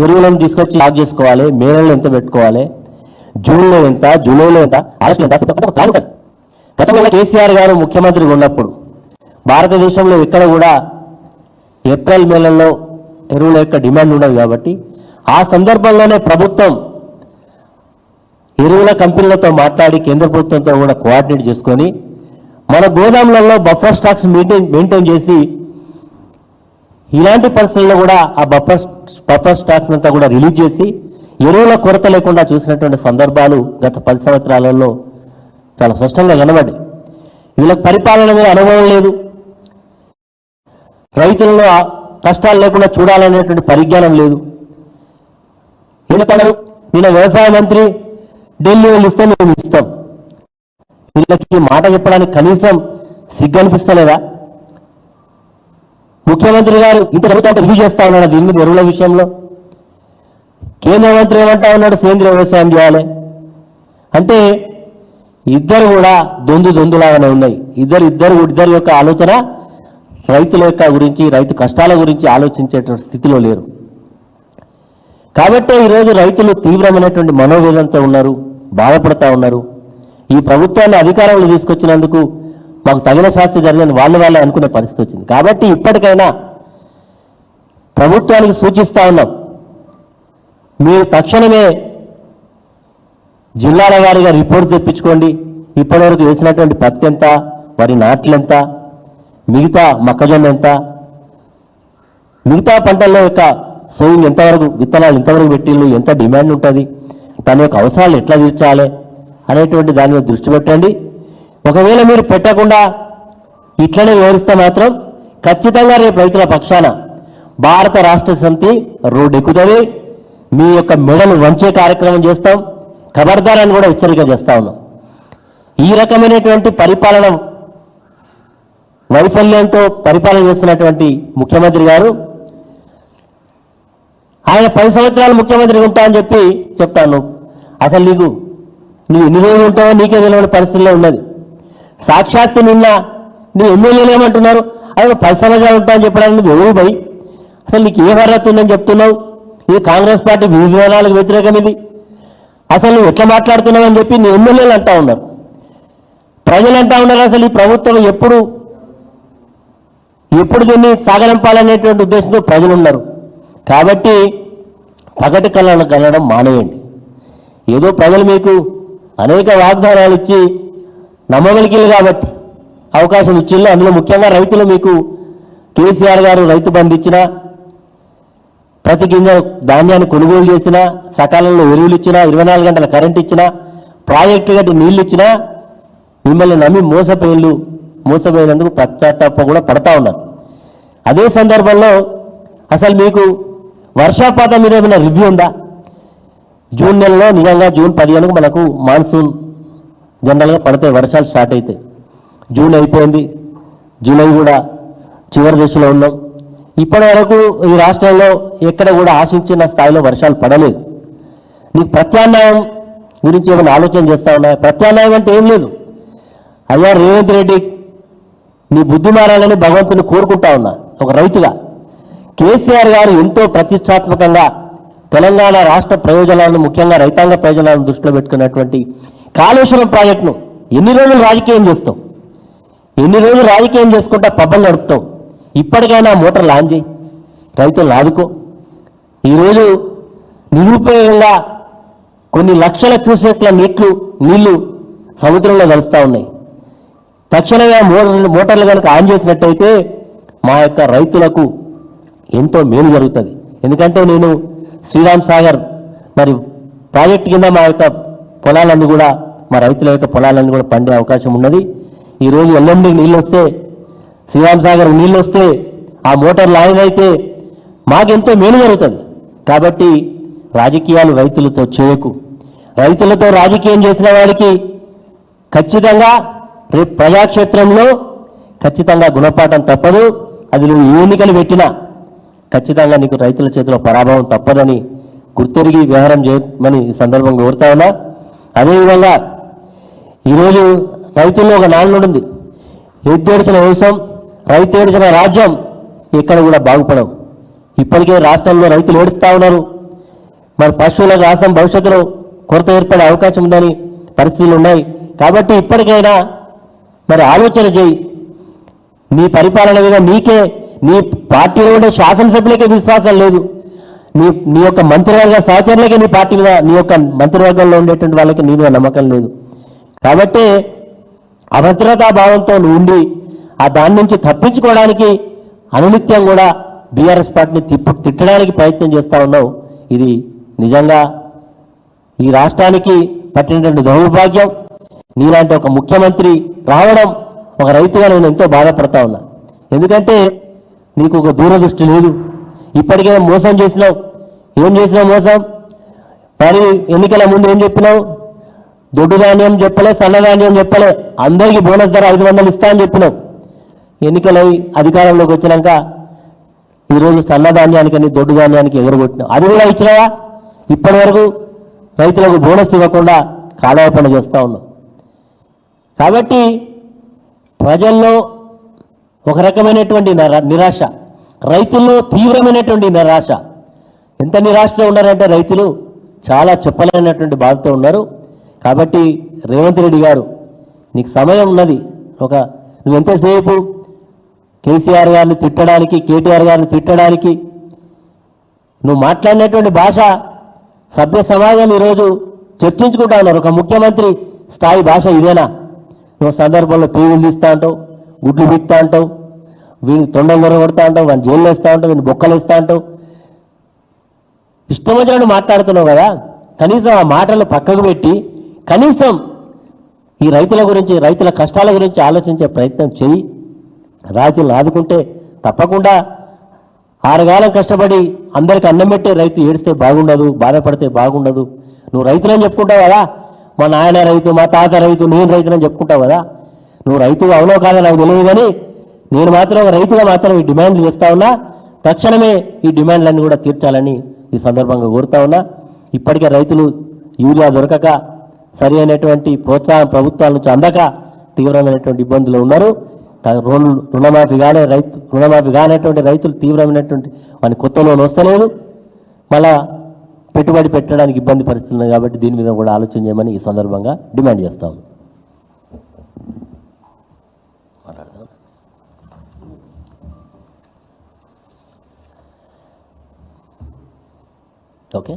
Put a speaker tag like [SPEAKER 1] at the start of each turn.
[SPEAKER 1] ఎరువులను తీసుకొచ్చి లాక్ చేసుకోవాలి, మే నెలలో ఎంత పెట్టుకోవాలి, జూన్లో ఎంత, జూలైలో ఎంత, ఆగస్టులో ఎంత ప్లాన్ ఉంటుంది. గతంలో కేసీఆర్ గారు ముఖ్యమంత్రిగా ఉన్నప్పుడు భారతదేశంలో ఎక్కడ కూడా ఏప్రిల్ మేలలో ఎరువుల యొక్క డిమాండ్ ఉండదు కాబట్టి ఆ సందర్భంలోనే ప్రభుత్వం ఎరువుల కంపెనీలతో మాట్లాడి కేంద్ర ప్రభుత్వంతో కూడా కోఆర్డినేట్ చేసుకొని మన గోదాములలో బఫర్ స్టాక్స్ మెయింటైన్ చేసి ఇలాంటి పరిస్థితుల్లో కూడా ఆ బఫర్ స్టాక్ అంతా కూడా రిలీజ్ చేసి ఎరువుల కొరత లేకుండా చూసినటువంటి సందర్భాలు గత 10 సంవత్సరాలలో చాలా స్పష్టంగా కనబడ్డాయి. వీళ్ళకి పరిపాలన మీద అనుభవం లేదు, రైతులలో కష్టాలు లేకుండా చూడాలనేటువంటి పరిజ్ఞానం లేదు. ఎందుకంటారు వీళ్ళ వ్యవసాయ మంత్రి ఢిల్లీ వాళ్ళు ఇస్తే మేము ఇస్తాం, వీళ్ళకి మాట చెప్పడానికి కనీసం సిగ్గు అనిపిస్తలేదా? ముఖ్యమంత్రి గారు ఇంత ప్రభుత్వం రివ్యూ చేస్తా ఉన్నాడు దీని మీద ఎరువుల విషయంలో. కేంద్ర మంత్రి ఏమంటా ఉన్నాడు సేంద్రియ వ్యవసాయం చేయాలి అంటే ఇద్దరు కూడా దొందులాగానే ఉన్నాయి. ఇద్దరు యొక్క ఆలోచన రైతుల యొక్క గురించి, రైతు కష్టాల గురించి ఆలోచించేటువంటి స్థితిలో లేరు. కాబట్టే ఈరోజు రైతులు తీవ్రమైనటువంటి మనోవేదనతో ఉన్నారు, బాధపడతా ఉన్నారు. ఈ ప్రభుత్వాన్ని అధికారంలో తీసుకొచ్చినందుకు మాకు తగిన శాస్తి జరిగింది వాళ్ళే అనుకునే పరిస్థితి వచ్చింది. కాబట్టి ఇప్పటికైనా ప్రభుత్వానికి సూచిస్తా ఉన్నాం, మీరు తక్షణమే జిల్లాల వారీగా రిపోర్ట్స్ తెప్పించుకోండి. ఇప్పటివరకు వేసినటువంటి పత్తి ఎంత, వరి నాట్లు ఎంత, మిగతా మొక్కజొన్న ఎంత, మిగతా పంటల యొక్క సోయింగ్ ఎంతవరకు, విత్తనాలు ఎంతవరకు పెట్టిళ్ళు, ఎంత డిమాండ్ ఉంటుంది, తన యొక్క అవసరాలు ఎట్లా తీర్చాలి అనేటువంటి దాని మీద దృష్టి పెట్టండి. ఒకవేళ మీరు పెట్టకుండా ఇట్లనే వివరిస్తే మాత్రం ఖచ్చితంగా రేపు రైతుల పక్షాన భారత రాష్ట్ర సమితి రోడ్డు ఎక్కుతుంది, మీ యొక్క మెడలు వంచే కార్యక్రమం చేస్తాం, ఖబర్దారాన్ని కూడా హెచ్చరిక చేస్తా ఉన్నాం. ఈ రకమైనటువంటి పరిపాలన వైఫల్యంతో పరిపాలన చేస్తున్నటువంటి ముఖ్యమంత్రి గారు ఆయన 10 సంవత్సరాలు ముఖ్యమంత్రి ఉంటా అని చెప్పి చెప్తాను. అసలు నువ్వు ఎన్ని రోజులు ఉంటావో నీకే తెలియని పరిస్థితుల్లో ఉన్నది. సాక్షాత్తు నిన్న నీ ఎమ్మెల్యేలు ఏమంటున్నారు, అదే 10 సంవత్సరాలు ఉంటా అని చెప్పడానికి నువ్వు ఎవరు పోయి అసలు నీకు ఏ అర్హత ఉందని చెప్తున్నావు? ఇది కాంగ్రెస్ పార్టీ విధానాలకు వ్యతిరేకం, ఇది అసలు నువ్వు ఎట్లా మాట్లాడుతున్నావు అని చెప్పి నీ ఎమ్మెల్యేలు అంటా ఉన్నారు, ప్రజలు అంటా ఉన్నారు. అసలు ఈ ప్రభుత్వం ఎప్పుడు దీన్ని సాగనంపాలనేటువంటి ఉద్దేశంతో ప్రజలు ఉన్నారు. కాబట్టి పగటి కళ్ళను కనడం మానేయండి. ఏదో ప్రజలు మీకు అనేక వాగ్దానాలు ఇచ్చి నమ్మగలిగిలు కాబట్టి అవకాశం ఇచ్చిళ్ళు. అందులో ముఖ్యంగా రైతులు మీకు కేసీఆర్ గారు రైతు బంధు ఇచ్చినా, ప్రతి గింజ ధాన్యాన్ని కొనుగోలు చేసినా, సకాలంలో ఎరువులు ఇచ్చినా, 24 గంటల కరెంట్ ఇచ్చినా, ప్రాజెక్టు గట్టి నీళ్లు ఇచ్చినా మిమ్మల్ని నమ్మి మోసపోయినందుకు పశ్చాత్తాప కూడా పడతా ఉన్నారు. అదే సందర్భంలో అసలు మీకు వర్షపాతం మీద ఏమైనా రివ్యూ ఉందా? జూన్ నెలలో నిజంగా జూన్ 15కు మనకు మాన్సూన్ జనరల్గా పడతాయి, వర్షాలు స్టార్ట్ అవుతాయి. జూన్ అయిపోయింది, జూలై కూడా చివరి దశలో ఉన్నాం. ఇప్పటి వరకు ఈ రాష్ట్రంలో ఎక్కడ కూడా ఆశించిన స్థాయిలో వర్షాలు పడలేదు. నీకు ప్రత్యామ్నాయం గురించి ఏమైనా ఆలోచన చేస్తా ఉన్నా? ప్రత్యామ్నాయం అంటే ఏం లేదు. అయ్యా రేవంత్ రెడ్డి, నీ బుద్ధి మారాలని భగవంతుని కోరుకుంటా ఉన్నా ఒక రైతుగా. కేసీఆర్ గారు ఎంతో ప్రతిష్టాత్మకంగా తెలంగాణ రాష్ట్ర ప్రయోజనాలను, ముఖ్యంగా రైతాంగ ప్రయోజనాలను దృష్టిలో పెట్టుకున్నటువంటి కాళేశ్వరం ప్రాజెక్టును ఎన్ని రోజులు రాజకీయం చేస్తావు? ఎన్ని రోజులు రాజకీయం చేసుకుంటా పబ్బం నడుపుతావు? ఇప్పటికైనా మోటార్లు ఆన్ చేయి, రైతులను ఆదుకో. ఈరోజు నిరుపయోగంగా కొన్ని లక్షల క్యూసెక్ల నీళ్లు సముద్రంలో కలుస్తూ ఉన్నాయి. తక్షణమే మోటార్లు కనుక ఆన్ చేసినట్టయితే మా యొక్క రైతులకు ఎంతో మేలు జరుగుతుంది. ఎందుకంటే నేను శ్రీరామ్ సాగర్ మరి ప్రాజెక్టు కింద మా యొక్క పొలాలన్నీ కూడా, మా రైతుల యొక్క పొలాలన్నీ కూడా పండే అవకాశం ఉన్నది. ఈరోజు ఎల్ఎండికి నీళ్ళు వస్తే, శ్రీరామ్ సాగర్ నీళ్ళు వస్తే, ఆ మోటార్లు ఆన్ అయితే మాకెంతో మేలు జరుగుతుంది. కాబట్టి రాజకీయాలు రైతులతో చేయకు. రైతులతో రాజకీయం చేసిన వారికి ఖచ్చితంగా రేపు ప్రజాక్షేత్రంలో ఖచ్చితంగా గుణపాఠం తప్పదు. అది నువ్వు ఎన్నికలు పెట్టినా ఖచ్చితంగా నీకు రైతుల చేతిలో పరాభవం తప్పదని గుర్తెరిగి వ్యవహారం చేయమని ఈ సందర్భంగా కోరుతా ఉన్నా. అదేవిధంగా ఈరోజు రైతుల్లో ఒక నానుడు ఉంది, ఎద్దేడిచిన వ్యవసాయం రైతు ఏడిచిన రాజ్యం ఎక్కడ కూడా బాగుపడవు. ఇప్పటికే రాష్ట్రంలో రైతులు ఏడుస్తూ ఉన్నారు, మరి పశువుల కోసం భవిష్యత్తులో కొరత ఏర్పడే అవకాశం ఉందని పరిస్థితులు ఉన్నాయి. కాబట్టి ఇప్పటికైనా మరి ఆలోచన చేయి. నీ పరిపాలన మీద నీకే, నీ పార్టీలో ఉండే శాసనసభ్యులకే విశ్వాసం లేదు, నీ యొక్క మంత్రివర్గ సహచరులకే నీ పార్టీ మీద, నీ యొక్క మంత్రివర్గంలో ఉండేటువంటి వాళ్ళకి నీ మీద నమ్మకం లేదు. కాబట్టి అభద్రతా భావంతో నువ్వు ఉండి ఆ దాని నుంచి తప్పించుకోవడానికి అనునిత్యం కూడా బీఆర్ఎస్ పార్టీని తిట్టడానికి ప్రయత్నం చేస్తూ ఉన్నావు. ఇది నిజంగా ఈ రాష్ట్రానికి పట్టినటువంటి దౌర్భాగ్యం. నీలాంటి ఒక ముఖ్యమంత్రి రావడం ఒక రైతుగా నేను ఎంతో బాధపడతా ఉన్నా. ఎందుకంటే నీకు ఒక దూరదృష్టి లేదు. ఇప్పటికే మోసం చేసినావు. ఏం చేసినావు మోసం? మరి ఎన్నికల ముందు ఏం చెప్పినావు? దొడ్డు ధాన్యం చెప్పలే, సన్నధాన్యం చెప్పలే, అందరికీ బోనస్ ధర 500 ఇస్తా అని చెప్పినావు. ఎన్నికలై అధికారంలోకి వచ్చినాక ఈరోజు సన్నధాన్యానికి దొడ్డు ధాన్యానికి ఎగరగొట్టినావు. అది కూడా ఇచ్చినావా? ఇప్పటి వరకు రైతులకు బోనస్ ఇవ్వకుండా కాలయాపన చేస్తూ ఉన్నావు. కాబట్టి ప్రజల్లో ఒక రకమైనటువంటి నిరాశ, రైతుల్లో తీవ్రమైనటువంటి నిరాశ. ఎంత నిరాశలో ఉన్నారంటే రైతులు చాలా చెప్పలేనటువంటి బాధతో ఉన్నారు. కాబట్టి రేవంత్ రెడ్డి గారు, నీకు సమయం ఉన్నది. నువ్వు ఎంతసేపు కేసీఆర్ గారిని తిట్టడానికి, కేటీఆర్ గారిని తిట్టడానికి నువ్వు మాట్లాడినటువంటి భాష సభ్య సమాజం ఈరోజు చర్చించుకుంటా ఉన్నారు. ఒక ముఖ్యమంత్రి స్థాయి భాష ఇదేనా? నువ్వు సందర్భంలో పేగులు తీస్తా అంటావు, గుడ్లు బిక్తా అంటావు, వీడిని తొండలు కొడతా అంటావు, వాడిని జైలు వేస్తా అంటావు, వీడిని బొక్కలు వేస్తా అంటావు. ఇష్టం వచ్చినట్టు మాట్లాడుతున్నావు కదా. కనీసం ఆ మాటలు పక్కకు పెట్టి కనీసం ఈ రైతుల గురించి, రైతుల కష్టాల గురించి ఆలోచించే ప్రయత్నం చేయి. రాజులను ఆదుకుంటే తప్పకుండా 6 కాలం కష్టపడి అందరికి అన్నం పెట్టే రైతు ఏడిస్తే బాగుండదు, బాధపడితే బాగుండదు. నువ్వు రైతులని చెప్పుకుంటావు కదా, మా నాయన రైతు, మా తాత రైతు, నేను రైతులని చెప్పుకుంటావు కదా. నువ్వు రైతు అవునో కాదో నాకు తెలియదు, కానీ నేను మాత్రం రైతుగా మాత్రం ఈ డిమాండ్లు చేస్తా ఉన్నా. తక్షణమే ఈ డిమాండ్లన్నీ కూడా తీర్చాలని ఈ సందర్భంగా కోరుతా ఉన్నా. ఇప్పటికే రైతులు యూరియా దొరకక, సరి అయినటువంటి ప్రోత్సాహం ప్రభుత్వాల నుంచి అందక తీవ్రమైనటువంటి ఇబ్బందులు ఉన్నారు. రుణమాఫీ కానటువంటి రైతులు తీవ్రమైనటువంటి వాని కొత్త లోన్ వస్తలేదు, మళ్ళా పెట్టుబడి పెట్టడానికి ఇబ్బంది పరిస్థితులు. కాబట్టి దీని మీద కూడా ఆలోచన చేయమని ఈ సందర్భంగా డిమాండ్ చేస్తాం. ఓకే.